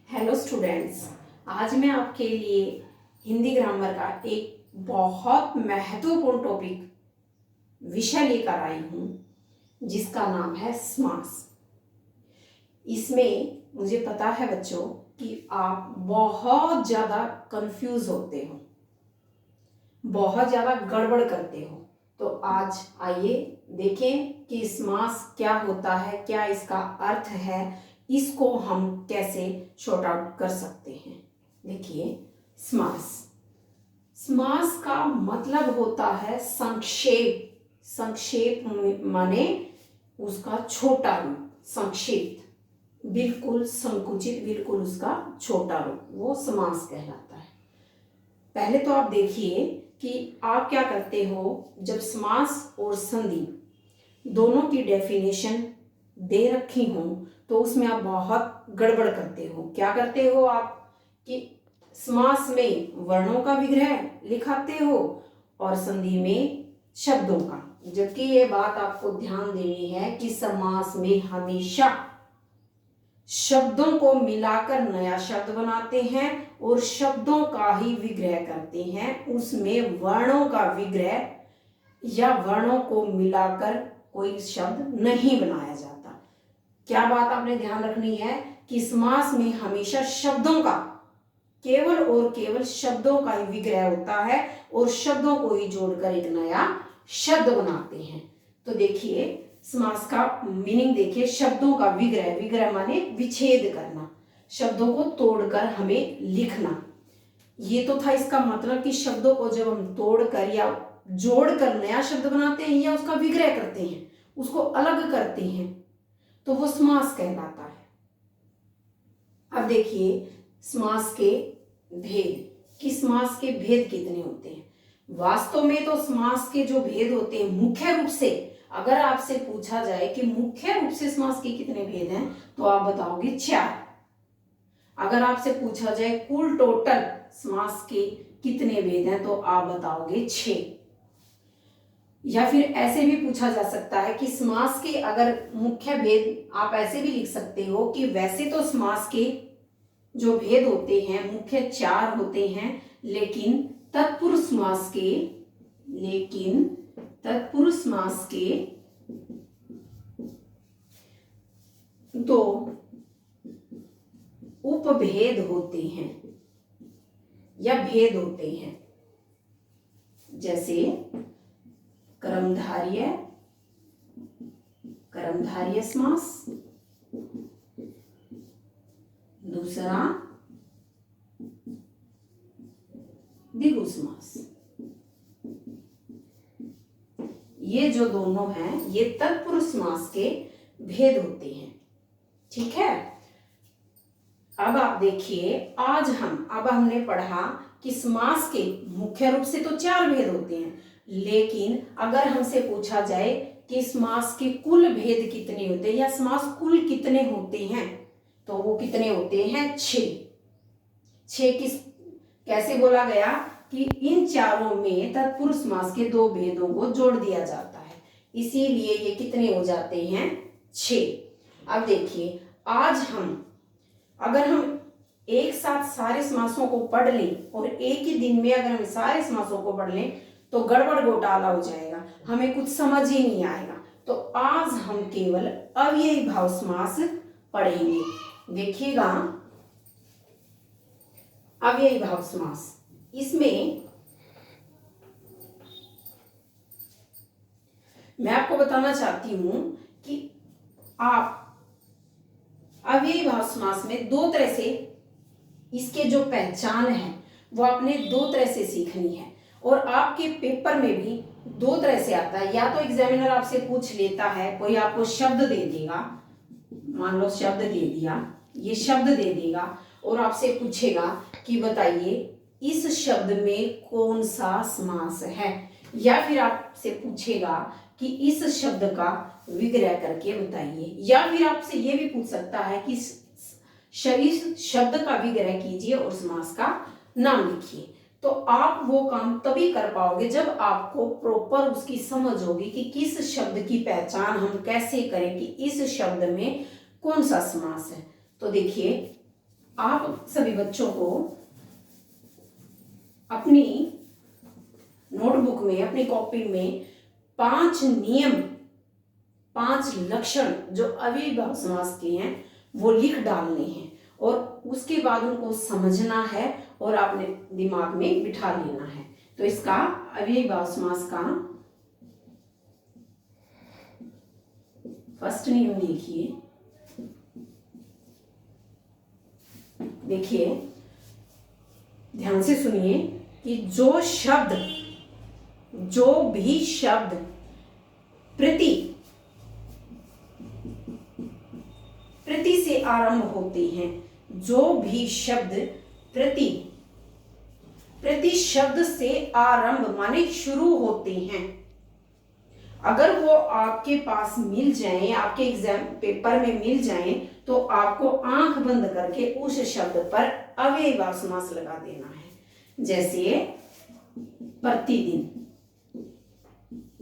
Hello students, आज मैं आपके लिए हिंदी ग्रामर का एक बहुत महत्वपूर्ण टॉपिक विषय लेकर आई हूँ जिसका नाम है समास। इसमें मुझे पता है बच्चों कि आप बहुत ज़्यादा कंफ्यूज होते हो, बहुत ज़्यादा गड़बड़ करते हो। तो आज आइए देखें कि समास क्या होता है, क्या इसका अर्थ है, इसको हम कैसे शॉर्ट आउट कर सकते हैं। देखिए, समास समास का मतलब होता है संक्षेप। संक्षेप माने उसका छोटा रूप, संक्षिप्त, बिल्कुल संकुचित, बिल्कुल उसका छोटा रूप, वो समास कहलाता है। पहले तो आप देखिए कि आप क्या करते हो, जब समास और संधि दोनों की डेफिनेशन दे रखी हो तो उसमें आप बहुत गड़बड़ करते हो। क्या करते हो आप कि समास में वर्णों का विग्रह लिखाते हो और संधि में शब्दों का, जबकि ये बात आपको ध्यान देनी है कि समास में हमेशा शब्दों को मिलाकर नया शब्द बनाते हैं और शब्दों का ही विग्रह करते हैं। उसमें वर्णों का विग्रह या वर्णों को मिलाकर कोई शब्द नहीं बनाया जाता। क्या बात आपने ध्यान रखनी है कि समास में हमेशा शब्दों का, केवल और केवल शब्दों का ही विग्रह होता है और शब्दों को ही जोड़कर एक नया शब्द बनाते हैं। तो देखिए, समास का मीनिंग देखिए, शब्दों का विग्रह, विग्रह माने विच्छेद करना, शब्दों को तोड़कर हमें लिखना। ये तो था इसका मतलब कि शब्दों को जब हम तोड़कर या जोड़कर नया शब्द बनाते हैं या उसका विग्रह करते हैं, उसको अलग करते हैं, तो वो समास कहलाता है। अब देखिए समास के भेद, कि समास के भेद कितने होते हैं। वास्तव में तो समास के जो भेद होते हैं, मुख्य रूप से अगर आपसे पूछा जाए कि मुख्य रूप से समास के कितने भेद हैं, तो आप बताओगे 4। अगर आपसे पूछा जाए कुल टोटल समास के कितने भेद हैं, तो आप बताओगे 6। या फिर ऐसे भी पूछा जा सकता है कि समास के अगर मुख्य भेद, आप ऐसे भी लिख सकते हो कि वैसे तो समास के जो भेद होते हैं मुख्य 4 होते हैं, लेकिन तत्पुरुष समास के 2 उपभेद होते हैं या भेद होते हैं, जैसे कर्मधारय समास, दूसरा द्विगु समास। ये जो दोनों हैं, ये तत्पुरुष समास के भेद होते हैं। ठीक है, अब आप देखिए, अब हमने पढ़ा कि समास के मुख्य रूप से तो 4 भेद होते हैं, लेकिन अगर हमसे पूछा जाए कि समास के कुल भेद कितने होते हैं या समास कुल कितने होते हैं, तो वो कितने होते हैं? 6। कैसे बोला गया कि इन चारों में तत्पुरुष समास के 2 भेदों को जोड़ दिया जाता है, इसीलिए ये कितने हो जाते हैं? 6। अब देखिए, आज अगर हम एक साथ सारे समासों को पढ़ लें और एक ही दिन में अगर हम सारे समासों को पढ़ लें तो गड़बड़ घोटाला हो जाएगा, हमें कुछ समझ ही नहीं आएगा। तो आज हम केवल अव्ययी भाव समास पढ़ेंगे। देखिएगा, अव्ययी भाव समास, इसमें मैं आपको बताना चाहती हूं कि आप अव्ययी भाव समास में 2 तरह से इसके जो पहचान है वो आपने 2 तरह से सीखनी है, और आपके पेपर में भी 2 तरह से आता है। या तो एग्जामिनर आपसे पूछ लेता है, कोई आपको शब्द दे देगा, मान लो शब्द दे दिया, ये शब्द दे देगा और आपसे पूछेगा कि बताइए इस शब्द में कौन सा समास है, या फिर आपसे पूछेगा कि इस शब्द का विग्रह करके बताइए, या फिर आपसे ये भी पूछ सकता है कि शब्द का विग्रह कीजिए और समास का नाम लिखिए। तो आप वो काम तभी कर पाओगे जब आपको प्रॉपर उसकी समझ होगी कि किस शब्द की पहचान हम कैसे करें कि इस शब्द में कौन सा समास है। तो देखिए, आप सभी बच्चों को अपनी नोटबुक में, अपनी कॉपी में 5 नियम, 5 लक्षण जो अव्ययीभाव समास के हैं वो लिख डालने हैं और उसके बाद उनको समझना है और आपने दिमाग में बिठा लेना है। तो इसका अव्ययीभाव समास का फर्स्ट नियम देखिए, ध्यान से सुनिए कि जो भी शब्द प्रति से आरंभ होते हैं, जो भी शब्द प्रति शब्द से आरंभ माने शुरू होते हैं, अगर वो आपके पास मिल जाएं, आपके एग्जाम पेपर में मिल जाएं, तो आपको आंख बंद करके उस शब्द पर अव्ययीभाव समास लगा देना है। जैसे प्रतिदिन,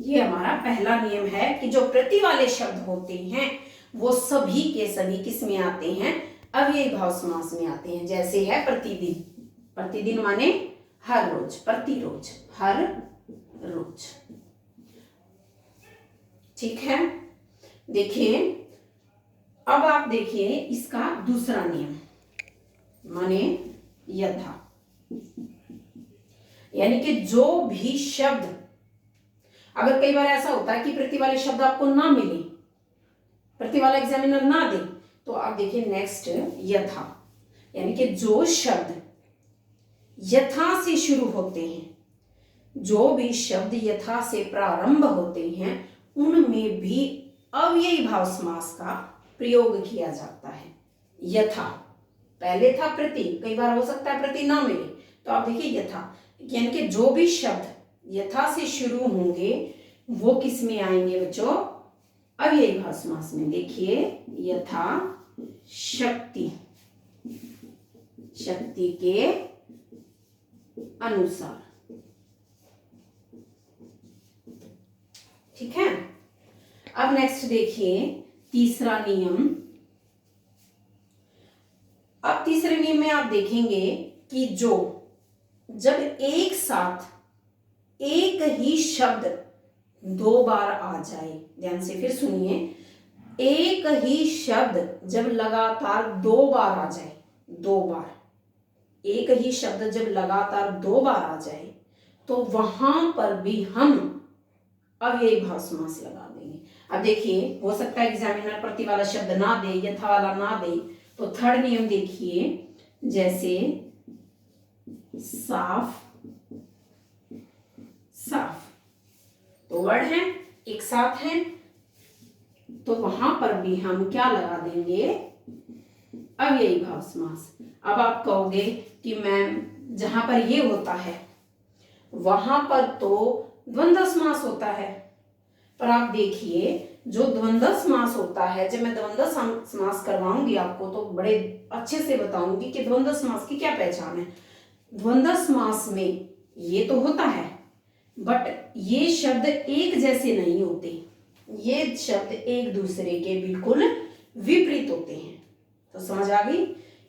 ये हमारा पहला नियम है कि जो प्रति वाले शब्द होते हैं वो सभी के सभी किस में आते हैं, अव्ययीभाव समास में आते हैं। जैसे है प्रतिदिन, प्रतिदिन माने हर रोज, प्रतिरोज, हर रोज। ठीक है, देखिए अब आप देखिए इसका दूसरा नियम माने यथा, यानी कि जो भी शब्द, अगर कई बार ऐसा होता है कि प्रति वाले शब्द आपको ना मिले, प्रति वाला एग्जामिनर ना दे, तो आप देखिए नेक्स्ट यथा, यानी कि जो शब्द यथा से शुरू होते हैं, जो भी शब्द यथा से प्रारंभ होते हैं, उनमें भी अव्ययीभाव समास का प्रयोग किया जाता है। यथा पहले था प्रति, कई बार हो सकता है प्रति ना मिले, तो आप देखिए यथा, यानी कि जो भी शब्द यथा से शुरू होंगे वो किस में आएंगे बच्चों, अव्ययीभाव समास में। देखिए यथा शक्ति, शक्ति के अनुसार। ठीक है, अब नेक्स्ट देखिए तीसरा नियम। अब तीसरे नियम में आप देखेंगे कि जब एक साथ एक ही शब्द 2 बार आ जाए, ध्यान से फिर सुनिए, एक ही शब्द जब लगातार 2 बार आ जाए, 2 बार, एक ही शब्द जब लगातार 2 बार आ जाए, तो वहां पर भी हम अव्ययीभाव समास लगा देंगे। अब देखिए हो सकता है एग्जामिनर प्रति वाला शब्द ना दे, यथा वाला ना दे, तो थर्ड नियम देखिए, जैसे साफ, साफ, तो वर्ड है एक साथ है, तो वहां पर भी हम क्या लगा देंगे, अव्ययीभाव समास। अब आप कहोगे कि मैम जहां पर ये होता है वहां पर तो द्वंद्व समास होता है, पर आप देखिए जो द्वंद्व समास होता है, जब मैं द्वंद्व समास करवाऊंगी आपको तो बड़े अच्छे से बताऊंगी कि द्वंद्व समास की क्या पहचान है। द्वंद्व समास में ये तो होता है, बट ये शब्द एक जैसे नहीं होते, ये शब्द एक दूसरे के बिल्कुल विपरीत होते हैं। तो समझ आ गई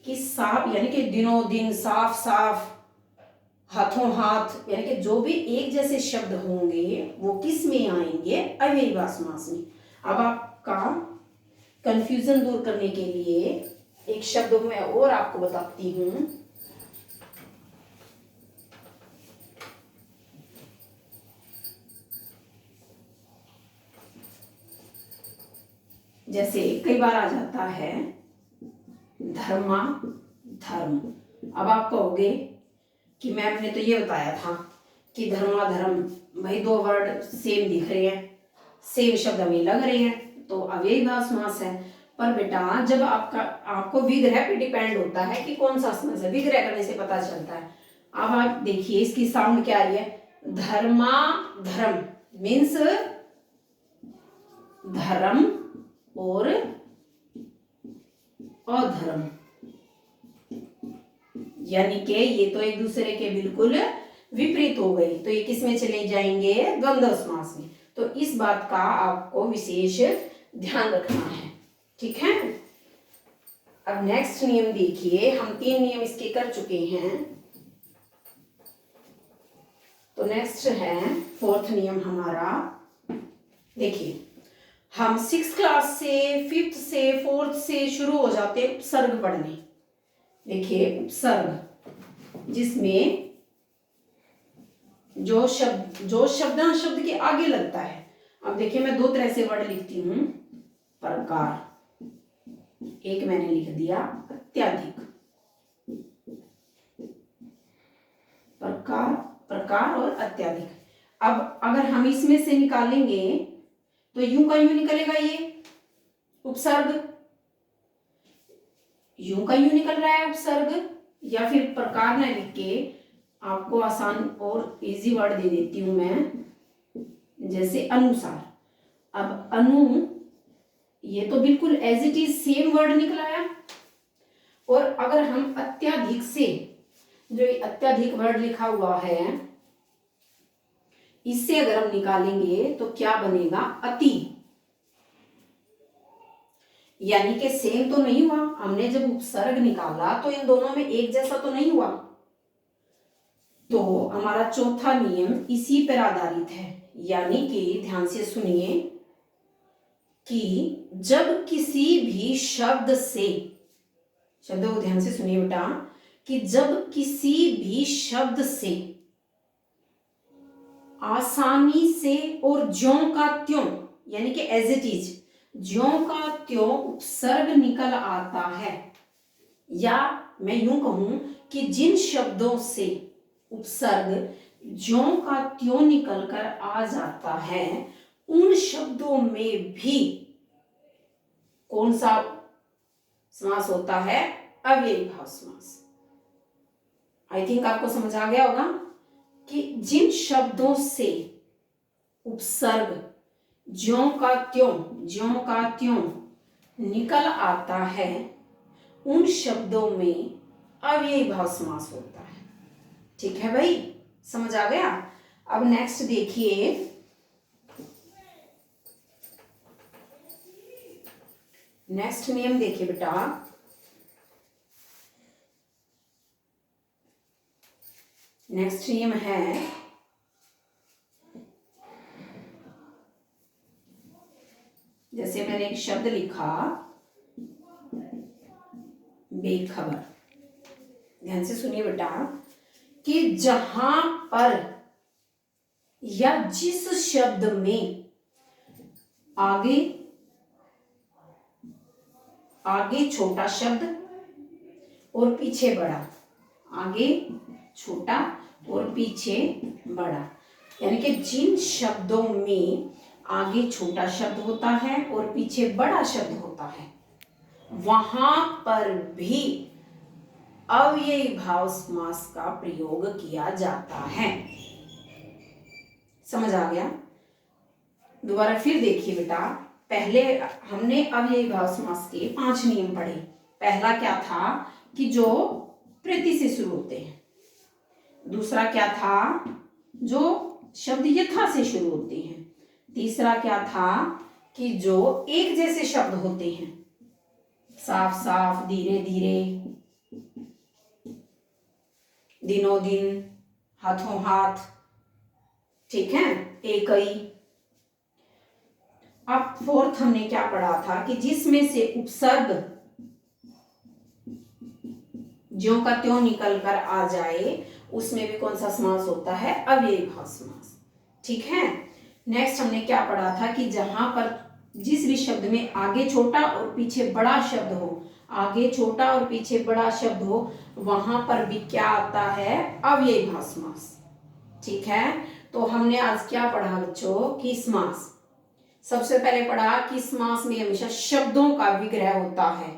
कि साफ यानी कि दिनों दिन, साफ साफ, हाथों हाथ, यानी कि जो भी एक जैसे शब्द होंगे वो किस में आएंगे, अव्ययीभाव समास में। अब आपका कंफ्यूजन दूर करने के लिए एक शब्द मैं और आपको बताती हूं। जैसे कई बार आ जाता है धर्मा धर्म। अब आप कहोगे कि मैम ने तो ये बताया था कि धर्मा धर्म, भाई 2 वर्ड सेम दिख रहे हैं, सेम शब्द हमें लग रहे हैं, तो अव्ययीभाव समास है। पर बेटा जब आपको विग्रह पे डिपेंड होता है कि कौन सा समास है, विग्रह करने से पता चलता है। अब आप देखिए इसकी साउंड क्या आ रही है, धर्मा धर्म मीन्स धर्म और अधर्म, यानी कि ये तो एक दूसरे के बिल्कुल विपरीत हो गई, तो ये किस में चले जाएंगे, द्वंद्व समास में। तो इस बात का आपको विशेष ध्यान रखना है। ठीक है, अब नेक्स्ट नियम देखिए, हम 3 नियम इसके कर चुके हैं, तो नेक्स्ट है 4th नियम हमारा। देखिए हम 6th क्लास से 5th से 4th से शुरू हो जाते हैं उपसर्ग पढ़ने। देखिए उपसर्ग, जिसमें जो शब्द के आगे लगता है। अब देखिए मैं 2 तरह से वर्ड लिखती हूँ। प्रकार, एक मैंने लिख दिया अत्यधिक। प्रकार और अत्यधिक। अब अगर हम इसमें से निकालेंगे तो यूं का यूं निकलेगा, ये उपसर्ग यूं का यूं निकल रहा है उपसर्ग, या फिर प्रकार न लिख के आपको आसान और इजी वर्ड दे देती हूं मैं, जैसे अनुसार। अब अनु, ये तो बिल्कुल as it is same word निकल आया। और अगर हम अत्यधिक से, जो अत्यधिक वर्ड लिखा हुआ है, इससे अगर हम निकालेंगे तो क्या बनेगा, अति। यानी कि सेम तो नहीं हुआ, हमने जब उपसर्ग निकाला तो इन दोनों में एक जैसा तो नहीं हुआ। तो हमारा चौथा नियम इसी पर आधारित है। यानी कि ध्यान से सुनिए कि जब किसी भी शब्द से, शब्द को ध्यान से सुनिए बेटा, कि जब किसी भी शब्द से आसानी से और ज्यों का त्यों, यानी कि एज इट इज, ज्यों का त्यों उपसर्ग निकल आता है, या मैं यूं कहूं कि जिन शब्दों से उपसर्ग ज्यों का त्यों निकल कर आ जाता है, उन शब्दों में भी कौन सा समास होता है, अव्ययी भाव समास। आई थिंक आपको समझ आ गया होगा कि जिन शब्दों से उपसर्ग ज्यों का त्यों निकल आता है, उन शब्दों में अव्ययी भाव समास होता है। ठीक है भाई, समझ आ गया। अब नेक्स्ट देखिए, नेक्स्ट नियम देखिए बेटा, नेक्स्ट नियम है जैसे मैंने एक शब्द लिखा बेखबर। ध्यान से सुनिए बेटा कि जहां पर या जिस शब्द में आगे छोटा शब्द और पीछे बड़ा, आगे छोटा और पीछे बड़ा, यानी कि जिन शब्दों में आगे छोटा शब्द होता है और पीछे बड़ा शब्द होता है, वहां पर भी अव्ययी भाव समास का प्रयोग किया जाता है। समझ आ गया। दोबारा फिर देखिए बेटा, पहले हमने अव्ययी भाव समास के 5 नियम पढ़े। पहला क्या था कि जो प्रति से शुरू होते हैं। दूसरा क्या था, जो शब्द यथा से शुरू होते हैं। तीसरा क्या था कि जो एक जैसे शब्द होते हैं, साफ साफ, धीरे धीरे, दिनों दिन, हाथों हाथ। ठीक है, एक ही। अब 4th हमने क्या पढ़ा था कि जिसमें से उपसर्ग ज्यों का त्यों निकल कर आ जाए, उसमें भी कौन सा समास होता है, अव्ययी भाव समास। ठीक है। नेक्स्ट हमने क्या पढ़ा था कि जहां पर जिस भी शब्द में आगे छोटा और पीछे बड़ा शब्द हो, आगे छोटा और पीछे बड़ा शब्द हो, वहां पर भी क्या आता है, अव्ययी भाव समास। ठीक है। तो हमने आज क्या पढ़ा बच्चों, कि समास। सबसे पहले पढ़ा कि समास में हमेशा शब्दों का विग्रह होता है।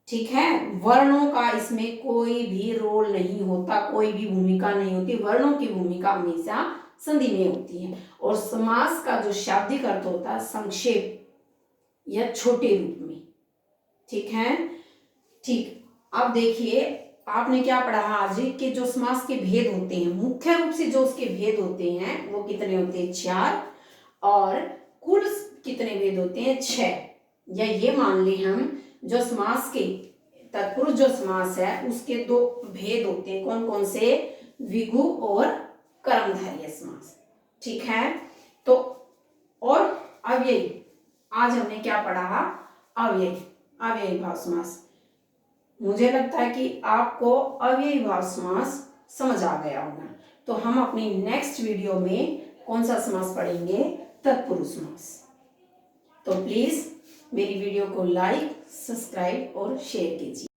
ठीक है, वर्णों का इसमें कोई भी रोल नहीं होता, कोई भी भूमिका नहीं होती। वर्णों की भूमिका हमेशा संधि में होती है। और समास का जो शाब्दिक अर्थ होता है, संक्षेप या छोटे रूप में। ठीक है। ठीक, अब देखिए आपने क्या पढ़ा आज कि जो समास के भेद होते हैं, मुख्य रूप से जो उसके भेद होते हैं वो कितने होते हैं, 4, और कुल कितने भेद होते हैं, 6। या ये मान ले हम जो समास के तत्पुरुष जो समास है उसके दो भेद होते हैं, कौन कौन से? विभु और कर्मधारय समास। ठीक है, तो और अव्ययी, आज हमने क्या पढ़ा? अव्ययी, अव्ययी भाव समास। मुझे लगता है कि आपको अव्ययी भाव समास समझ आ गया होगा। तो हम अपनी नेक्स्ट वीडियो में कौन सा समास पढ़ेंगे? तत्पुरुष समास। तो प्लीज मेरी वीडियो को लाइक, सब्सक्राइब और शेयर कीजिए।